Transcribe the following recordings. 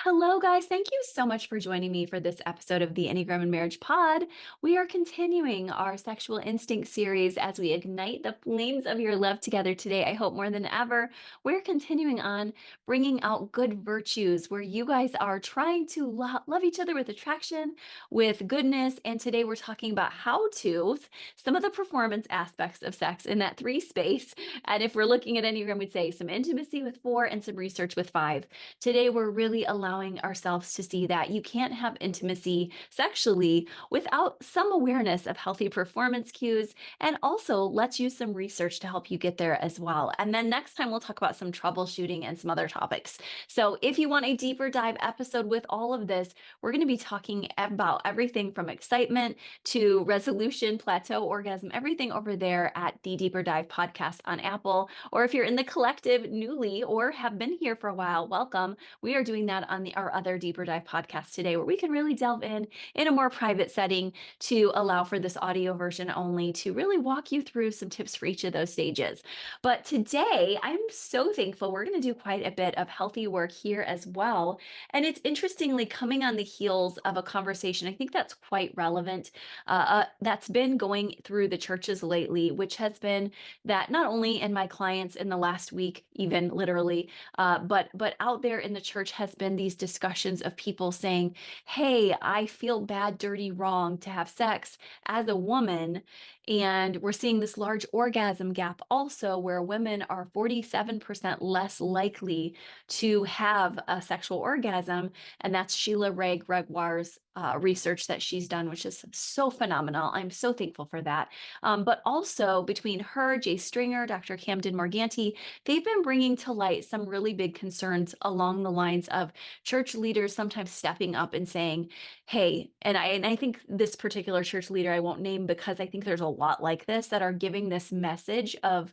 Hello, guys. Thank you so much for joining me for this episode of the Enneagram and Marriage Pod. We are continuing our sexual instinct series as we ignite the flames of your love together today. I hope more than ever, we're continuing on bringing out good virtues where you guys are trying to love each other with attraction, with goodness. And today we're talking about how to, some of the performance aspects of sex in that three space. And if we're looking at Enneagram, we'd say some intimacy with four and some research with five. Today, we're really allowing ourselves to see that you can't have intimacy sexually without some awareness of healthy performance cues. And also, let's use some research to help you get there as well. And then next time, we'll talk about some troubleshooting and some other topics. So, if you want a deeper dive episode with all of this, we're going to be talking about everything from excitement to resolution, plateau, orgasm, everything over there at the Deeper Dive podcast on Apple. Or if you're in the collective newly or have been here for a while, welcome. We are doing that on our other Deeper Dive podcast today, where we can really delve in a more private setting to allow for this audio version only to really walk you through some tips for each of those stages. But today, I'm so thankful. We're going to do quite a bit of healthy work here as well. And it's interestingly coming on the heels of a conversation. I think that's quite relevant. That's been going through the churches lately, which has been that not only in my clients in the last week, even literally, but out there in the church has been these discussions of people saying, hey, I feel bad, dirty, wrong to have sex as a woman. And we're seeing this large orgasm gap also, where women are 47% less likely to have a sexual orgasm. And that's Sheila Wray Gregoire's research that she's done, which is so phenomenal. I'm so thankful for that. But also between her, Jay Stringer, Dr. Camden Morganti, they've been bringing to light some really big concerns along the lines of church leaders sometimes stepping up and saying, hey, and I think this particular church leader I won't name because I think there's a lot like this that are giving this message of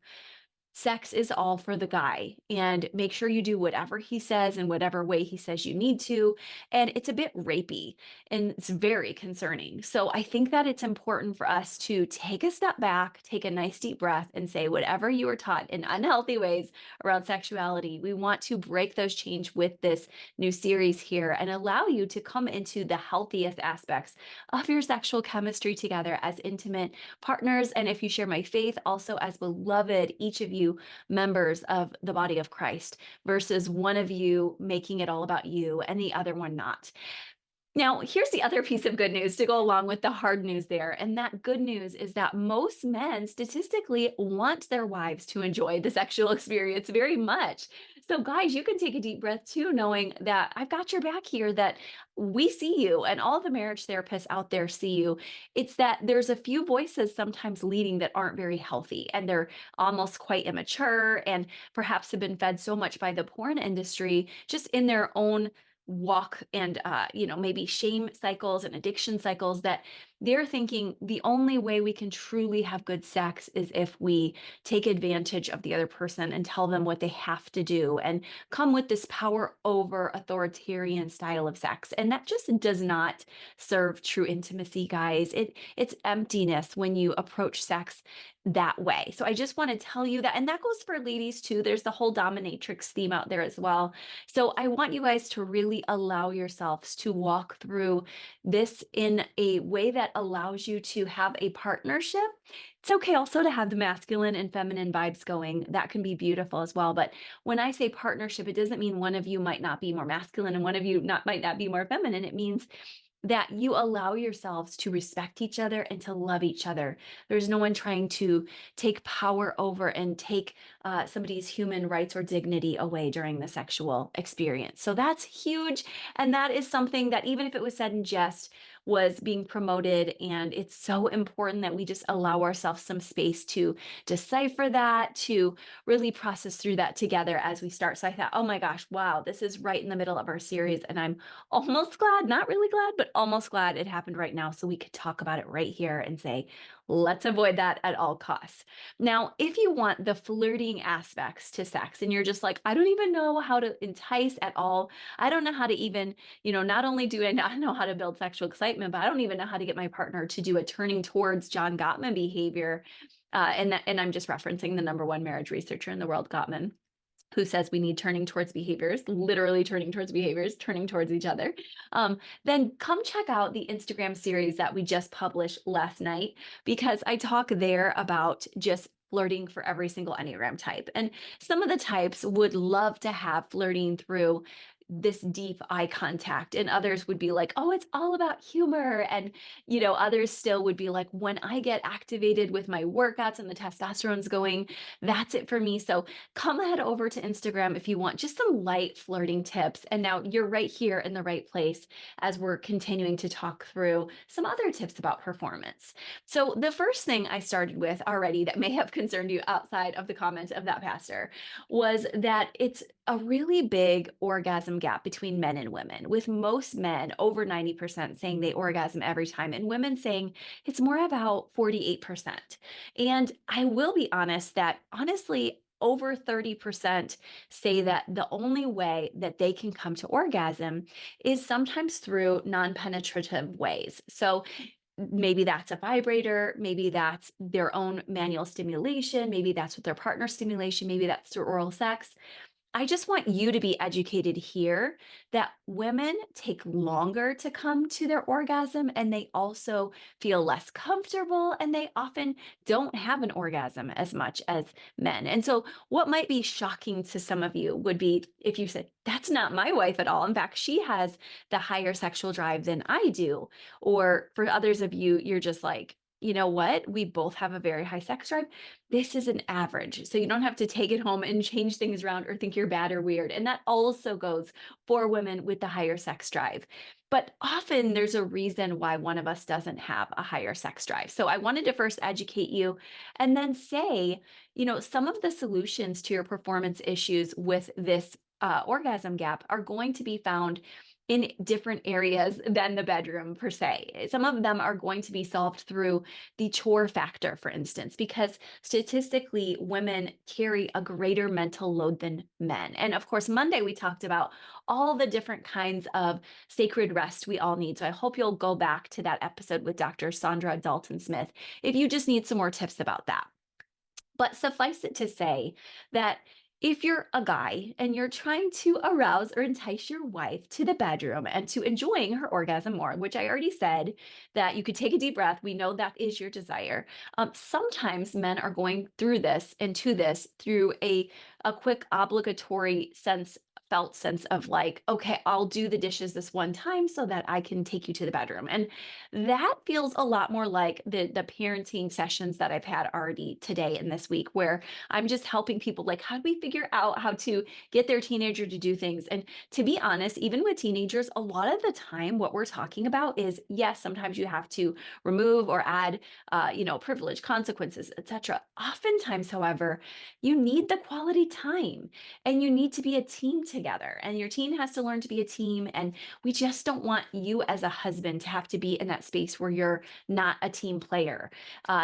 sex is all for the guy, and make sure you do whatever he says in whatever way he says you need to. And it's a bit rapey and it's very concerning. So I think that it's important for us to take a step back, take a nice deep breath, and say, whatever you were taught in unhealthy ways around sexuality, we want to break those chains with this new series here and allow you to come into the healthiest aspects of your sexual chemistry together as intimate partners. And if you share my faith, also as beloved, each of you members of the body of Christ, versus one of you making it all about you and the other one not. Now, here's the other piece of good news to go along with the hard news there. And that good news is that most men statistically want their wives to enjoy the sexual experience very much. So, guys, you can take a deep breath too, knowing that I've got your back here, that we see you and all the marriage therapists out there see you. It's that there's a few voices sometimes leading that aren't very healthy and they're almost quite immature and perhaps have been fed so much by the porn industry just in their own walk and maybe shame cycles and addiction cycles, that they're thinking the only way we can truly have good sex is if we take advantage of the other person and tell them what they have to do and come with this power over authoritarian style of sex. And that just does not serve true intimacy, guys. It's emptiness when you approach sex that way. So I just want to tell you that. And that goes for ladies too. There's the whole dominatrix theme out there as well. So I want you guys to really allow yourselves to walk through this in a way that allows you to have a partnership. It's okay also to have the masculine and feminine vibes going. That can be beautiful as well. But when I say partnership, it doesn't mean one of you might not be more masculine and one of you might not be more feminine. It means that you allow yourselves to respect each other and to love each other. There's no one trying to take power over and take somebody's human rights or dignity away during the sexual experience. So that's huge. And that is something that, even if it was said in jest, was being promoted. And it's so important that we just allow ourselves some space to decipher that, to really process through that together as we start. So I thought, oh my gosh, wow, this is right in the middle of our series. And I'm almost glad, not really glad, but almost glad it happened right now so we could talk about it right here and say, let's avoid that at all costs. Now, if you want the flirting aspects to sex and you're just like, I don't even know how to entice at all. I don't know how to even, not only do I not know how to build sexual excitement, but I don't even know how to get my partner to do a turning towards John Gottman behavior. And I'm just referencing the number one marriage researcher in the world, Gottman. who says we need turning towards behaviors, literally turning towards behaviors, turning towards each other, then come check out the Instagram series that we just published last night, because I talk there about just flirting for every single Enneagram type. And some of the types would love to have flirting through this deep eye contact, and others would be like, oh, it's all about humor. And others still would be like, when I get activated with my workouts and the testosterone's going, that's it for me. So come head over to Instagram if you want just some light flirting tips. And now you're right here in the right place as we're continuing to talk through some other tips about performance. So, the first thing I started with already that may have concerned you outside of the comment of that pastor was that it's a really big orgasm gap between men and women, with most men over 90% saying they orgasm every time, and women saying it's more about 48%. And I will be honest that honestly, over 30% say that the only way that they can come to orgasm is sometimes through non penetrative ways. So, maybe that's a vibrator, maybe that's their own manual stimulation, maybe that's with their partner stimulation, maybe that's through oral sex. I just want you to be educated here that women take longer to come to their orgasm, and they also feel less comfortable, and they often don't have an orgasm as much as men. And so, what might be shocking to some of you would be if you said, that's not my wife at all. In fact, she has the higher sexual drive than I do. Or for others of you, you're just like, you know what? We both have a very high sex drive. This is an average. So you don't have to take it home and change things around or think you're bad or weird. And that also goes for women with the higher sex drive. But often there's a reason why one of us doesn't have a higher sex drive. So I wanted to first educate you and then say, some of the solutions to your performance issues with this orgasm gap are going to be found in different areas than the bedroom per se. Some of them are going to be solved through the chore factor, for instance, because statistically, women carry a greater mental load than men. And of course, Monday we talked about all the different kinds of sacred rest we all need. So I hope you'll go back to that episode with Dr. Sandra Dalton Smith if you just need some more tips about that. But suffice it to say that if you're a guy and you're trying to arouse or entice your wife to the bedroom and to enjoying her orgasm more, which I already said that you could take a deep breath, we know that is your desire. Sometimes men are going through this and to this through a quick obligatory felt sense of like, okay, I'll do the dishes this one time so that I can take you to the bedroom. And that feels a lot more like the parenting sessions that I've had already today and this week, where I'm just helping people like, how do we figure out how to get their teenager to do things? And to be honest, even with teenagers, a lot of the time, what we're talking about is, yes, sometimes you have to remove or add, privilege, consequences, etc. Oftentimes, however, you need the quality time, and you need to be a team together, and your teen has to learn to be a team. And we just don't want you as a husband to have to be in that space where you're not a team player.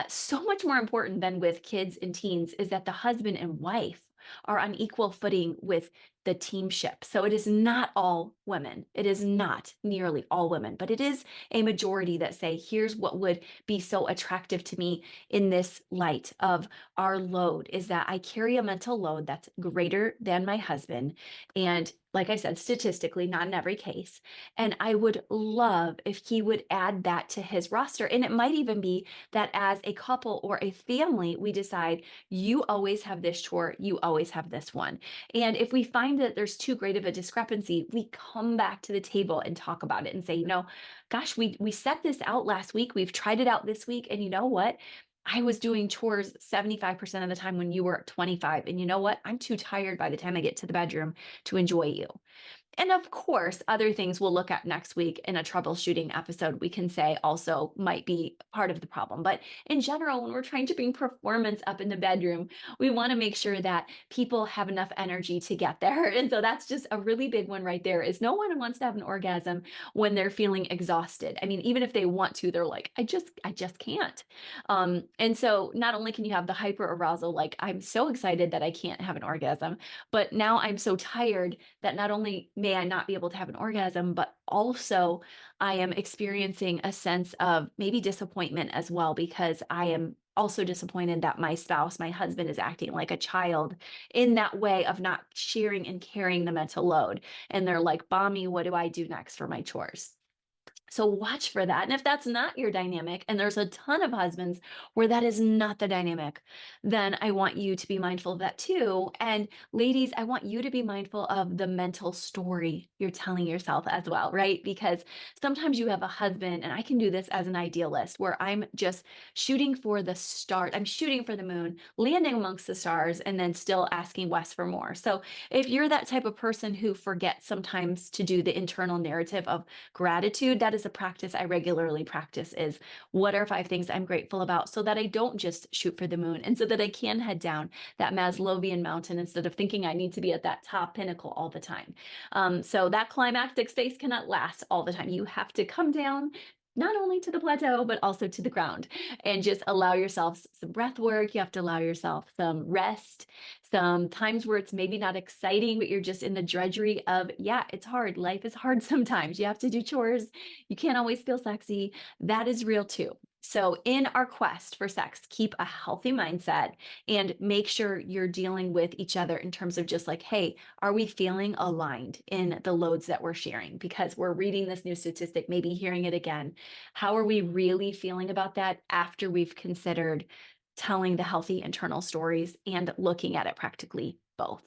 So much more important than with kids and teens is that the husband and wife are on equal footing with the teamship. So it is not all women. It is not nearly all women, but it is a majority that say, here's what would be so attractive to me in this light of our load is that I carry a mental load that's greater than my husband. And like I said, statistically, not in every case. And I would love if he would add that to his roster. And it might even be that as a couple or a family, we decide you always have this chore, you always have this one. And if we find that there's too great of a discrepancy, we come back to the table and talk about it and say, gosh, we set this out last week, we've tried it out this week, and you know what? I was doing chores 75% of the time when you were 25. And you know what? I'm too tired by the time I get to the bedroom to enjoy you. And of course, other things we'll look at next week in a troubleshooting episode, we can say also might be part of the problem. But in general, when we're trying to bring performance up in the bedroom, we want to make sure that people have enough energy to get there. And so that's just a really big one right there is no one wants to have an orgasm when they're feeling exhausted. I mean, even if they want to, they're like, I just can't. And so not only can you have the hyper arousal, like I'm so excited that I can't have an orgasm, but now I'm so tired that not only may I not be able to have an orgasm, but also I am experiencing a sense of maybe disappointment as well because I am also disappointed that my spouse, my husband, is acting like a child in that way of not sharing and carrying the mental load. And they're like, Mommy, what do I do next for my chores? So watch for that. And if that's not your dynamic, and there's a ton of husbands where that is not the dynamic, then I want you to be mindful of that too. And ladies, I want you to be mindful of the mental story you're telling yourself as well, right? Because sometimes you have a husband, and I can do this as an idealist where I'm just shooting for the start. I'm shooting for the moon, landing amongst the stars, and then still asking Wes for more. So if you're that type of person who forgets sometimes to do the internal narrative of gratitude, that is a practice I regularly practice, is what are 5 things I'm grateful about, so that I don't just shoot for the moon, and so that I can head down that Maslowian mountain instead of thinking I need to be at that top pinnacle all the time. So that climactic space cannot last all the time. You have to come down not only to the plateau, but also to the ground, and just allow yourself some breath work. You have to allow yourself some rest, some times where it's maybe not exciting, but you're just in the drudgery of, yeah, it's hard. Life is hard sometimes. You have to do chores. You can't always feel sexy. That is real too. So, in our quest for sex, keep a healthy mindset and make sure you're dealing with each other in terms of just like, hey, are we feeling aligned in the loads that we're sharing? Because we're reading this new statistic, maybe hearing it again. How are we really feeling about that after we've considered telling the healthy internal stories and looking at it practically both?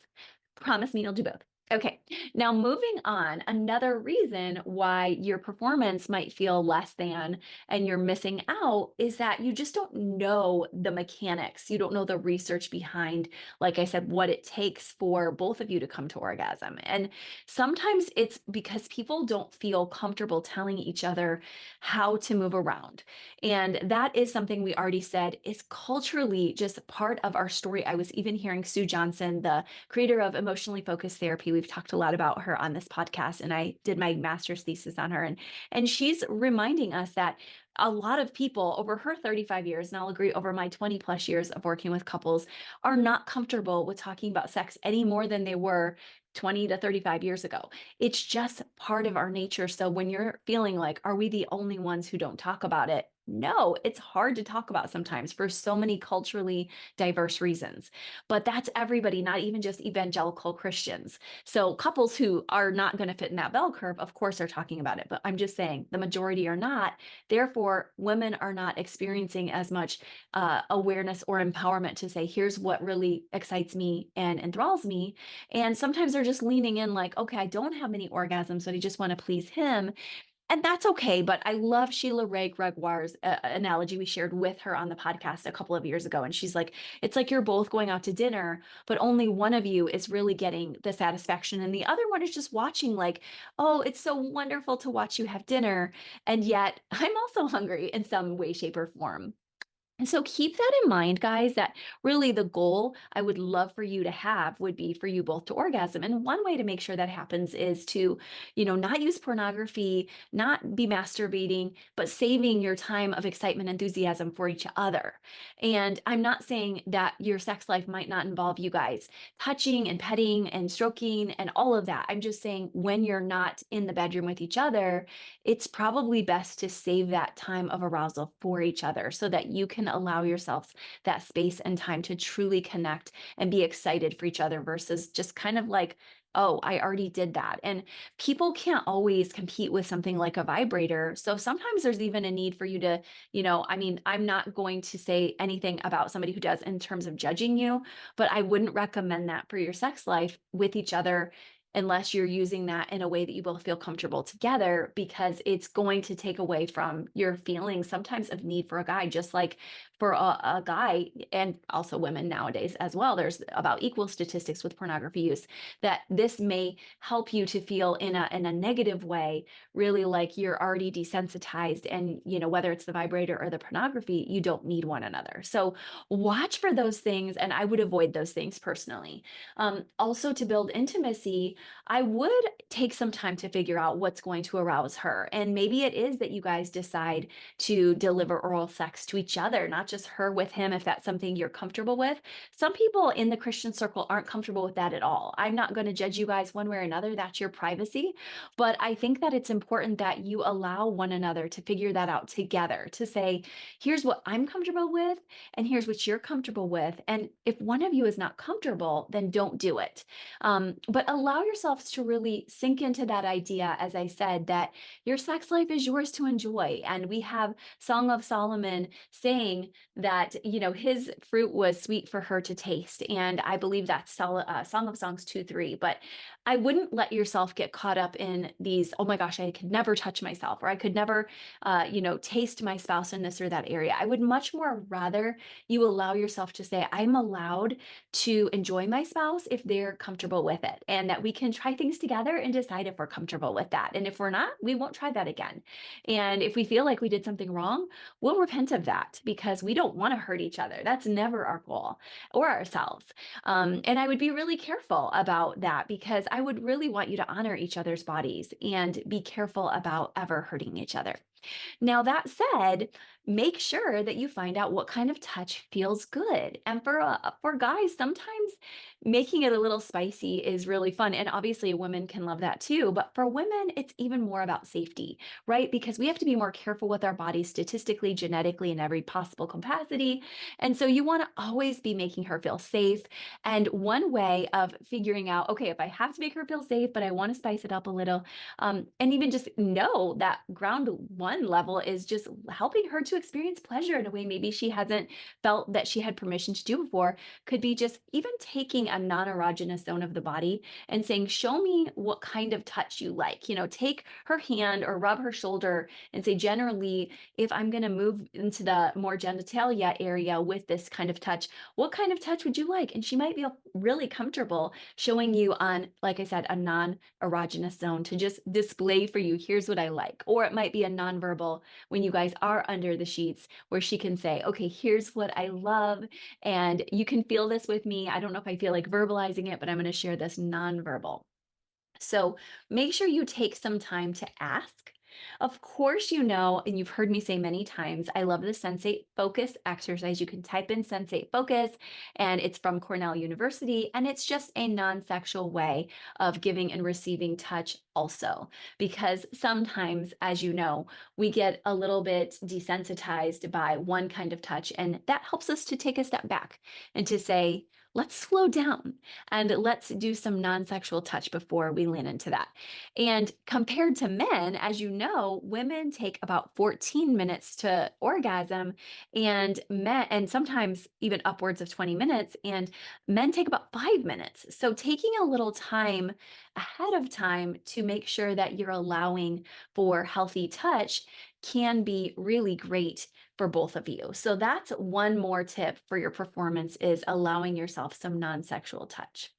Promise me you'll do both. Okay, now moving on, another reason why your performance might feel less than and you're missing out is that you just don't know the mechanics. You don't know the research behind, like I said, what it takes for both of you to come to orgasm. And sometimes it's because people don't feel comfortable telling each other how to move around. And that is something we already said is culturally just part of our story. I was even hearing Sue Johnson, the creator of Emotionally Focused Therapy. We've talked a lot about her on this podcast, and I did my master's thesis on her. And she's reminding us that a lot of people over her 35 years, and I'll agree over my 20 plus years of working with couples, are not comfortable with talking about sex any more than they were 20 to 35 years ago. It's just part of our nature. So when you're feeling like, are we the only ones who don't talk about it? No, it's hard to talk about sometimes for so many culturally diverse reasons. But that's everybody, not even just evangelical Christians. So couples who are not going to fit in that bell curve, of course, are talking about it. But I'm just saying the majority are not. Therefore, women are not experiencing as much awareness or empowerment to say, here's what really excites me and enthralls me. And sometimes they're just leaning in like, okay, I don't have many orgasms, but I just want to please him. And that's okay, but I love Sheila Ray Gregoire's analogy we shared with her on the podcast a couple of years ago. And she's like, it's like you're both going out to dinner, but only one of you is really getting the satisfaction. And the other one is just watching, like, oh, it's so wonderful to watch you have dinner. And yet I'm also hungry in some way, shape, or form. And so keep that in mind, guys, that really the goal I would love for you to have would be for you both to orgasm. And one way to make sure that happens is to, not use pornography, not be masturbating, but saving your time of excitement, enthusiasm for each other. And I'm not saying that your sex life might not involve you guys touching and petting and stroking and all of that. I'm just saying when you're not in the bedroom with each other, it's probably best to save that time of arousal for each other so that you can allow yourselves that space and time to truly connect and be excited for each other versus just kind of like, oh, I already did that. And people can't always compete with something like a vibrator. So sometimes there's even a need for you to, I mean, I'm not going to say anything about somebody who does in terms of judging you, but I wouldn't recommend that for your sex life with each other unless you're using that in a way that you both feel comfortable together, because it's going to take away from your feelings sometimes of need for a guy, just like for a guy, and also women nowadays as well. There's about equal statistics with pornography use, that this may help you to feel in a negative way, really like you're already desensitized, and whether it's the vibrator or the pornography, you don't need one another. So watch for those things, and I would avoid those things personally. Also, to build intimacy, I would take some time to figure out what's going to arouse her. And maybe it is that you guys decide to deliver oral sex to each other, not just her with him, if that's something you're comfortable with. Some people in the Christian circle aren't comfortable with that at all. I'm not going to judge you guys one way or another. That's your privacy. But I think that it's important that you allow one another to figure that out together, to say, here's what I'm comfortable with, and here's what you're comfortable with. And if one of you is not comfortable, then don't do it. But allow yourselves to really sink into that idea, as I said, that your sex life is yours to enjoy. And we have Song of Solomon saying that, his fruit was sweet for her to taste. And I believe that's Song of Songs 2:3. But I wouldn't let yourself get caught up in these, oh my gosh, I could never touch myself, or I could never, taste my spouse in this or that area. I would much more rather you allow yourself to say, I'm allowed to enjoy my spouse if they're comfortable with it, and that we can try things together and decide if we're comfortable with that. And if we're not, we won't try that again. And if we feel like we did something wrong, we'll repent of that, because we don't want to hurt each other. That's never our goal, or ourselves. And I would be really careful about that, because I would really want you to honor each other's bodies and be careful about ever hurting each other. Now, that said, make sure that you find out what kind of touch feels good. And for guys, sometimes making it a little spicy is really fun. And obviously, women can love that too. But for women, it's even more about safety, right? Because we have to be more careful with our bodies statistically, genetically, in every possible capacity. And so you want to always be making her feel safe. And one way of figuring out, okay, if I have to make her feel safe, but I want to spice it up a little, and even just know that ground one level is just helping her to experience pleasure in a way maybe she hasn't felt that she had permission to do before, could be just even taking a non-erogenous zone of the body and saying, show me what kind of touch you like. Take her hand or rub her shoulder and say, generally, if I'm going to move into the more genitalia area with this kind of touch, what kind of touch would you like? And she might feel really comfortable showing you on, like I said, a non-erogenous zone to just display for you, here's what I like. Or it might be a nonverbal when you guys are under the sheets, where she can say, okay, here's what I love. And you can feel this with me. I don't know if I feel like verbalizing it, but I'm going to share this nonverbal. So make sure you take some time to ask. Of course, and you've heard me say many times, I love the Sensate Focus exercise. You can type in Sensate Focus, and it's from Cornell University, and it's just a non-sexual way of giving and receiving touch also. Because sometimes, as you know, we get a little bit desensitized by one kind of touch, and that helps us to take a step back and to say, let's slow down and let's do some non-sexual touch before we lean into that. And compared to men, as you know, women take about 14 minutes to orgasm, and sometimes even upwards of 20 minutes, and men take about 5 minutes. So taking a little time ahead of time to make sure that you're allowing for healthy touch can be really great for both of you. So that's one more tip for your performance, is allowing yourself some non-sexual touch.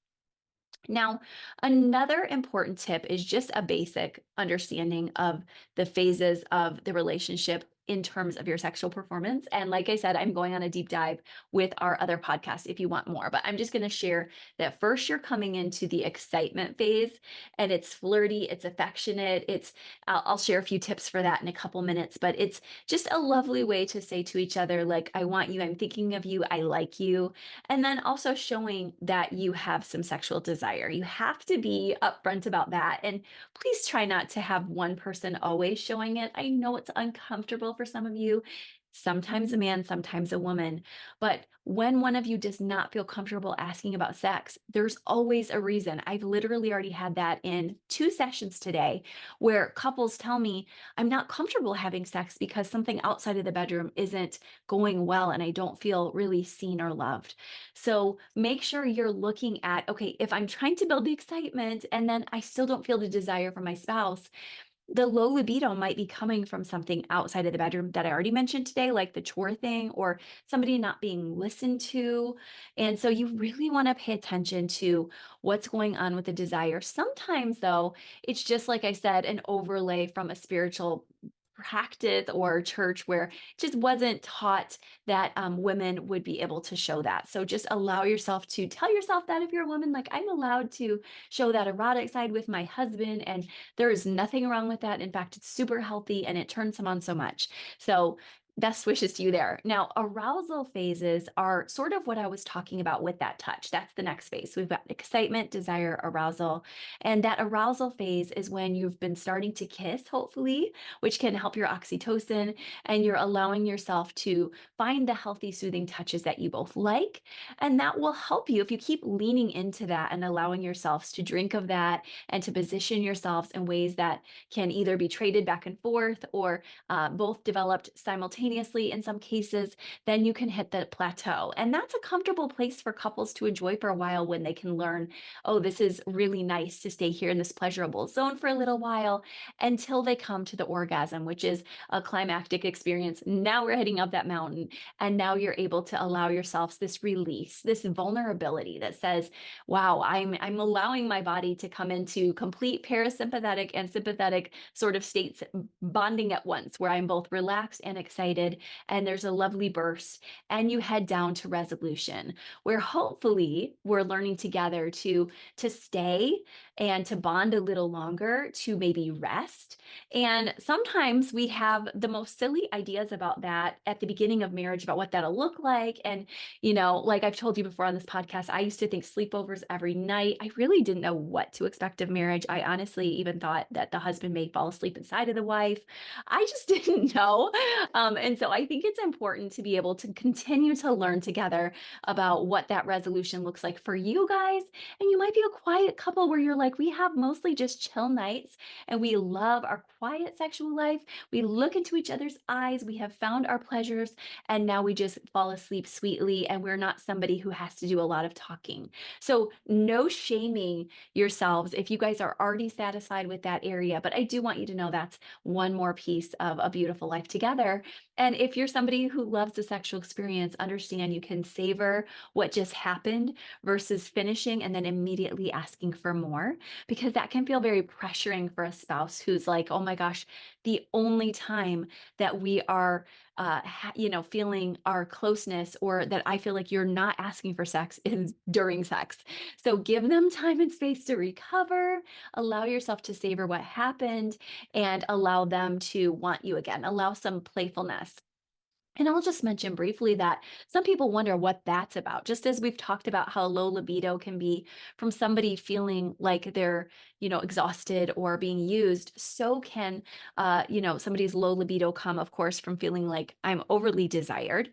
Now, another important tip is just a basic understanding of the phases of the relationship in terms of your sexual performance. And like I said, I'm going on a deep dive with our other podcast if you want more, but I'm just going to share that first you're coming into the excitement phase, and it's flirty, it's affectionate. I'll share a few tips for that in a couple minutes, but it's just a lovely way to say to each other, like, I want you, I'm thinking of you, I like you. And then also showing that you have some sexual desire. You have to be upfront about that. And please try not to have one person always showing it. I know it's uncomfortable for some of you. Sometimes a man, sometimes a woman. But when one of you does not feel comfortable asking about sex, there's always a reason. I've literally already had that in 2 sessions today, where couples tell me, I'm not comfortable having sex because something outside of the bedroom isn't going well and I don't feel really seen or loved. So make sure you're looking at, okay, if I'm trying to build the excitement and then I still don't feel the desire for my spouse, the low libido might be coming from something outside of the bedroom that I already mentioned today, like the chore thing or somebody not being listened to. And so you really want to pay attention to what's going on with the desire. Sometimes, though, it's just like I said, an overlay from a spiritual practice or church where it just wasn't taught that women would be able to show that. So just allow yourself to tell yourself that if you're a woman, like I'm allowed to show that erotic side with my husband, and there is nothing wrong with that. In fact, it's super healthy and it turns him on so much. So best wishes to you there. Now, arousal phases are sort of what I was talking about with that touch. That's the next phase. So we've got excitement, desire, arousal. And that arousal phase is when you've been starting to kiss, hopefully, which can help your oxytocin, and you're allowing yourself to find the healthy, soothing touches that you both like. And that will help you if you keep leaning into that and allowing yourselves to drink of that and to position yourselves in ways that can either be traded back and forth or both developed simultaneously in some cases, then you can hit the plateau. And that's a comfortable place for couples to enjoy for a while when they can learn, oh, this is really nice to stay here in this pleasurable zone for a little while until they come to the orgasm, which is a climactic experience. Now we're heading up that mountain, and now you're able to allow yourselves this release, this vulnerability that says, wow, I'm allowing my body to come into complete parasympathetic and sympathetic sort of states bonding at once, where I'm both relaxed and excited, and there's a lovely burst, and you head down to resolution, where hopefully we're learning together to stay and to bond a little longer, to maybe rest. And sometimes we have the most silly ideas about that at the beginning of marriage, about what that'll look like. And, like I've told you before on this podcast, I used to think sleepovers every night. I really didn't know what to expect of marriage. I honestly even thought that the husband may fall asleep inside of the wife. I just didn't know. And so I think it's important to be able to continue to learn together about what that resolution looks like for you guys. And you might be a quiet couple where you're like, we have mostly just chill nights and we love our quiet sexual life. We look into each other's eyes, we have found our pleasures, and now we just fall asleep sweetly. And we're not somebody who has to do a lot of talking. So, no shaming yourselves if you guys are already satisfied with that area. But I do want you to know that's one more piece of a beautiful life together. And if you're somebody who loves the sexual experience, understand you can savor what just happened versus finishing and then immediately asking for more, because that can feel very pressuring for a spouse who's like, oh my gosh, the only time that we are feeling our closeness, or that I feel like you're not asking for sex, is during sex. So give them time and space to recover, allow yourself to savor what happened, and allow them to want you again. Allow some playfulness. And I'll just mention briefly that some people wonder what that's about. Just as we've talked about how low libido can be from somebody feeling like they're, exhausted or being used, so can, somebody's low libido come, of course, from feeling like I'm overly desired.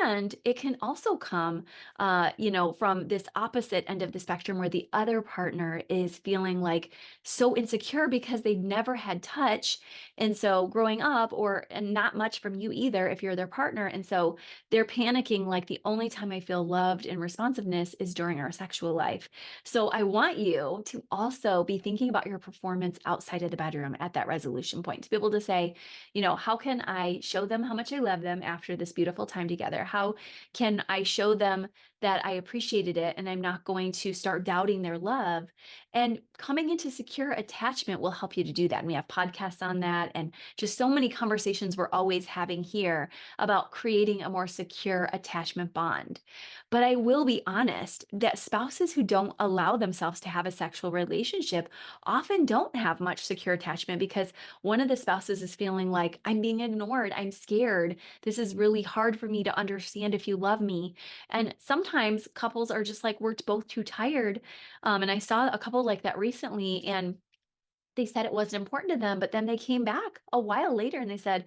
And it can also come, from this opposite end of the spectrum where the other partner is feeling like so insecure because they've never had touch. And so growing up, and not much from you either, if you're their partner. And so they're panicking like the only time I feel loved and responsiveness is during our sexual life. So I want you to also be thinking about your performance outside of the bedroom at that resolution point, to be able to say, how can I show them how much I love them after this beautiful time together? How can I show them that I appreciated it and I'm not going to start doubting their love? And coming into secure attachment will help you to do that. And we have podcasts on that, and just so many conversations we're always having here about creating a more secure attachment bond. But I will be honest that spouses who don't allow themselves to have a sexual relationship often don't have much secure attachment, because one of the spouses is feeling like, I'm being ignored, I'm scared, this is really hard for me to understand if you love me. And sometimes couples are just like, we're both too tired. And I saw a couple like that recently, and they said it wasn't important to them, but then they came back a while later and they said,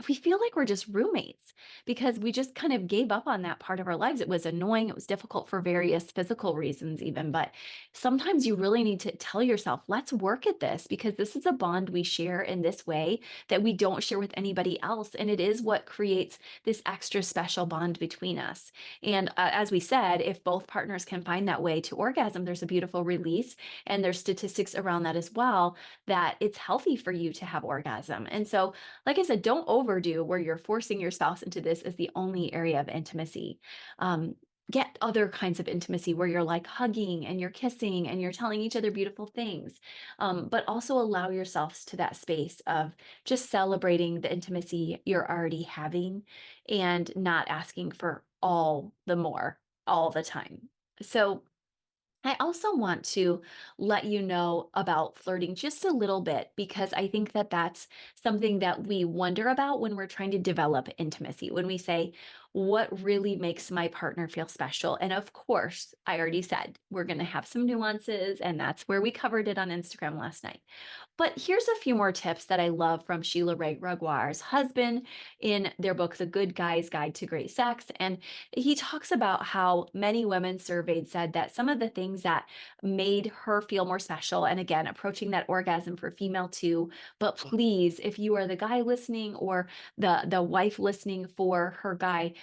we feel like we're just roommates because we just kind of gave up on that part of our lives. It was annoying. It was difficult for various physical reasons, even. But sometimes you really need to tell yourself, let's work at this, because this is a bond we share in this way that we don't share with anybody else. And it is what creates this extra special bond between us. And as we said, if both partners can find that way to orgasm, there's a beautiful release. And there's statistics around that as well, that it's healthy for you to have orgasm. And so, like I said, don't overdo where you're forcing your spouse into this as the only area of intimacy. Um, get other kinds of intimacy where you're like hugging and you're kissing and you're telling each other beautiful things. But also allow yourselves to that space of just celebrating the intimacy you're already having and not asking for all the more all the time. So, I also want to let you know about flirting just a little bit because I think that that's something that we wonder about when we're trying to develop intimacy. When we say, what really makes my partner feel special? And of course, I already said we're going to have some nuances, and that's where we covered it on Instagram last night. But here's a few more tips that I love from Sheila Wright Gregoire's husband in their book, The Good Guy's Guide to Great Sex. And he talks about how many women surveyed said that some of the things that made her feel more special, and again, approaching that orgasm for female too. But please, if you are the guy listening or the wife listening for her guy,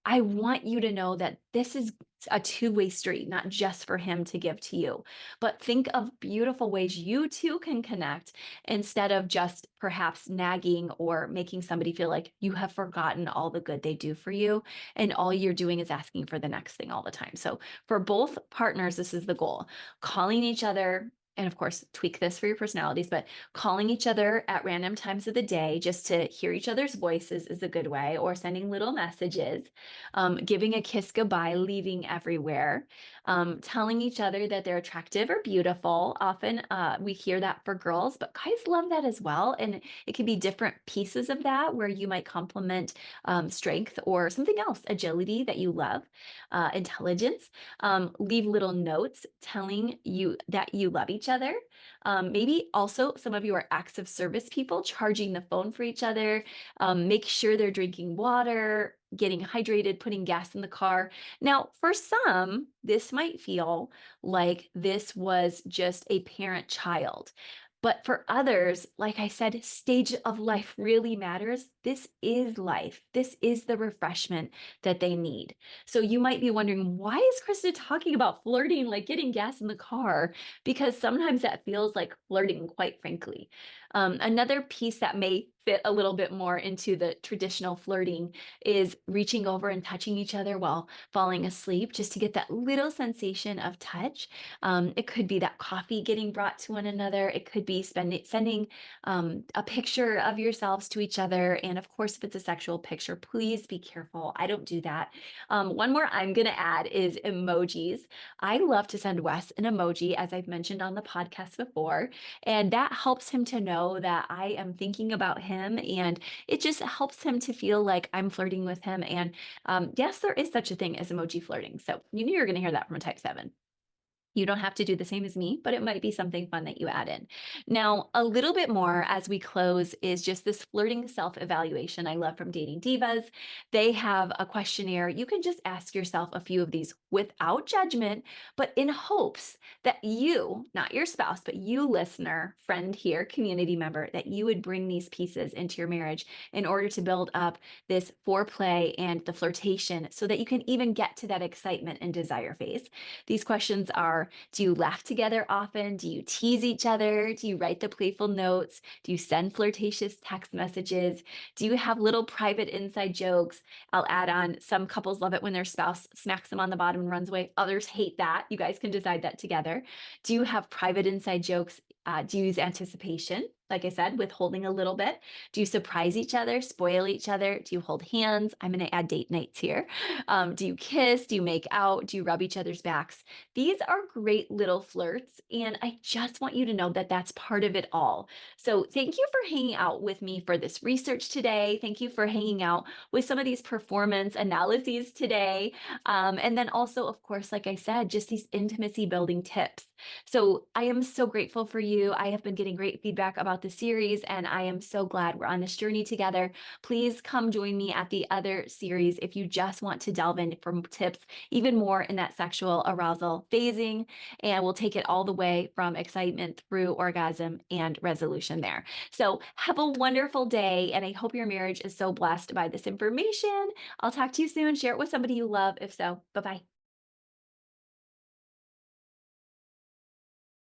I want you to know that this is a two-way street, not just for him to give to you. But think of beautiful ways you two can connect instead of just perhaps nagging or making somebody feel like you have forgotten all the good they do for you. And all you're doing is asking for the next thing all the time. So for both partners, this is the goal, calling each other. And of course, tweak this for your personalities, but calling each other at random times of the day just to hear each other's voices is a good way, or sending little messages, giving a kiss goodbye, leaving everywhere, telling each other that they're attractive or beautiful. Often we hear that for girls, but guys love that as well. And it can be different pieces of that where you might compliment strength or something else, agility that you love, intelligence. Leave little notes telling you that you love each other. Maybe also some of you are acts of service people, charging the phone for each other. Make sure they're drinking water, getting hydrated, putting gas in the car. Now, for some, this might feel like this was just a parent child. But for others, like I said, stage of life really matters. This is life. This is the refreshment that they need. So you might be wondering, why is Krista talking about flirting, like getting gas in the car? Because sometimes that feels like flirting, quite frankly. Another piece that may fit a little bit more into the traditional flirting is reaching over and touching each other while falling asleep, just to get that little sensation of touch. It could be that coffee getting brought to one another. It could be sending a picture of yourselves to each other. And of course, if it's a sexual picture, please be careful. I don't do that. One more I'm going to add is emojis. I love to send Wes an emoji, as I've mentioned on the podcast before, and that helps him to know that I am thinking about him, and it just helps him to feel like I'm flirting with him. And yes, there is such a thing as emoji flirting. So you knew you're going to hear that from a type 7. You don't have to do the same as me, but it might be something fun that you add in. Now, a little bit more as we close is just this flirting self-evaluation I love from Dating Divas. They have a questionnaire. You can just ask yourself a few of these without judgment, but in hopes that you, not your spouse, but you, listener, friend here, community member, that you would bring these pieces into your marriage in order to build up this foreplay and the flirtation so that you can even get to that excitement and desire phase. These questions are: do you laugh together often? Do you tease each other? Do you write the playful notes? Do you send flirtatious text messages? Do you have little private inside jokes? I'll add on, some couples love it when their spouse smacks them on the bottom and runs away. Others hate that. You guys can decide that together. Do you have private inside jokes? Do you use anticipation? Like I said, withholding a little bit. Do you surprise each other, spoil each other? Do you hold hands? I'm going to add date nights here. Do you kiss? Do you make out? Do you rub each other's backs? These are great little flirts, and I just want you to know that that's part of it all. So thank you for hanging out with me for this research today. Thank you for hanging out with some of these performance analyses today. And then also, of course, like I said, just these intimacy building tips. So I am so grateful for you. I have been getting great feedback about the series, and I am so glad we're on this journey together. Please come join me at the other series if you just want to delve in for tips even more in that sexual arousal phasing, and we'll take it all the way from excitement through orgasm and resolution there. So have a wonderful day, and I hope your marriage is so blessed by this information. I'll talk to you soon. Share it with somebody you love. If so, bye-bye.